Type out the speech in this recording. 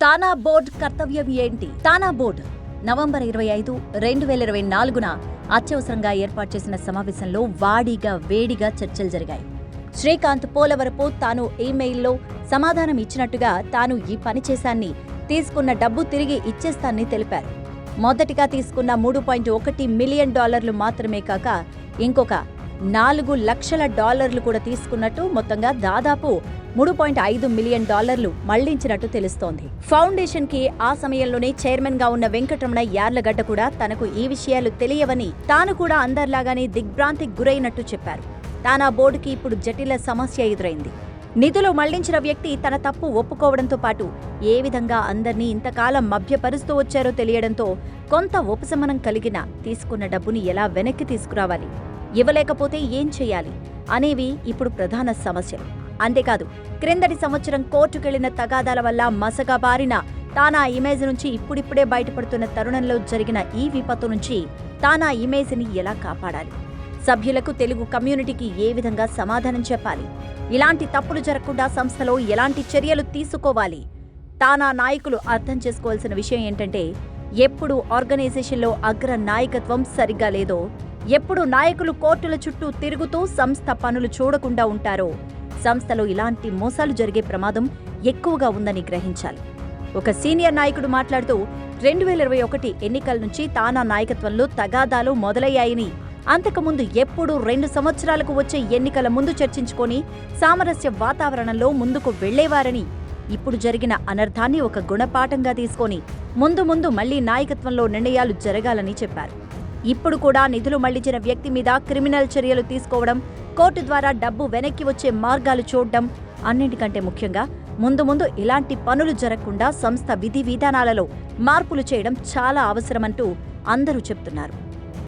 తానా board కర్తవ్యం ఏంటి? తానా board November 25, 2024న అత్యవసరంగా ఏర్పాటు చేసిన సమావేశంలో వేడిగా చర్చలు జరిగాయి. శ్రీకాంత్ పోలవరపు తాను ఈమెయిల్లో సమాధానం ఇచ్చినట్టుగా తాను ఈ పని చేశాన్ని, తీసుకున్న డబ్బు తిరిగి ఇచ్చేస్తానని తెలిపారు. మొదటిగా తీసుకున్న $3.1 మిలియన్ మాత్రమే కాక ఇంకొక $4 లక్షల కూడా తీసుకున్నట్టు, మొత్తంగా దాదాపు $3.5 మిలియన్ మళ్లించినట్టు తెలుస్తోంది. ఫౌండేషన్ కి ఆ సమయంలోనే చైర్మన్ గా ఉన్న వెంకటరమణ యార్లగడ్డ కూడా తనకు ఈ విషయాలు తెలియవని, తాను కూడా అందరిలాగానే దిగ్భ్రాంతికి గురైనట్టు చెప్పారు. తానా బోర్డుకి ఇప్పుడు జటిల సమస్య ఎదురైంది. నిధులు మళ్లించిన వ్యక్తి తన తప్పు ఒప్పుకోవడంతో పాటు ఏ విధంగా అందర్నీ ఇంతకాలం మభ్యపరుస్తూ వచ్చారో తెలియడంతో కొంత ఉపశమనం కలిగినా తీసుకున్న డబ్బుని ఎలా వెనక్కి తీసుకురావాలి, ఇవ్వలేకపోతే ఏం చేయాలి అనేవి ఇప్పుడు ప్రధాన సమస్యలు. అంతేకాదు, క్రిందటి సంవత్సరం కోర్టుకెళ్లిన తగాదాల వల్ల మసకబారిన తానా ఇమేజ్ నుంచి ఇప్పుడిప్పుడే బయటపడుతున్న తరుణంలో జరిగిన ఈ విపత్తు నుంచి తానా ఇమేజ్ని ఎలా కాపాడాలి, సభ్యులకు, తెలుగు కమ్యూనిటీకి ఏ విధంగా సమాధానం చెప్పాలి, ఇలాంటి తప్పులు జరగకుండా సంస్థలో ఎలాంటి చర్యలు తీసుకోవాలి. తానా నాయకులు అర్థం చేసుకోవాల్సిన విషయం ఏంటంటే, ఎప్పుడు ఆర్గనైజేషన్లో అగ్ర నాయకత్వం సరిగ్గా లేదో, ఎప్పుడు నాయకులు కోర్టుల చుట్టూ తిరుగుతూ సంస్థ పనులు చూడకుండా ఉంటారో, సంస్థలో ఇలాంటి మోసాలు జరిగే ప్రమాదం ఎక్కువగా ఉందని గ్రహించాలి. ఒక సీనియర్ నాయకుడు మాట్లాడుతూ 2021 ఎన్నికల నుంచి తానా నాయకత్వంలో తగాదాలు మొదలయ్యాయని, అంతకుముందు ఎప్పుడూ 2 సంవత్సరాలకు వచ్చే ఎన్నికల ముందు చర్చించుకొని సామరస్య వాతావరణంలో ముందుకు వెళ్లేవారని, ఇప్పుడు జరిగిన అనర్థాన్ని ఒక గుణపాఠంగా తీసుకొని ముందు మళ్లీ నాయకత్వంలో నిర్ణయాలు జరగాలని చెప్పారు. ఇప్పుడు కూడా నిధులు మళ్లించిన వ్యక్తి మీద క్రిమినల్ చర్యలు తీసుకోవడం, కోర్టు ద్వారా డబ్బు వెనక్కి వచ్చే మార్గాలు చూడడం, అన్నింటికంటే ముఖ్యంగా ముందు ఇలాంటి పనులు జరగకుండా సంస్థ విధి విధానాలలో మార్పులు చేయడం చాలా అవసరమంటూ అందరూ చెప్తున్నారు.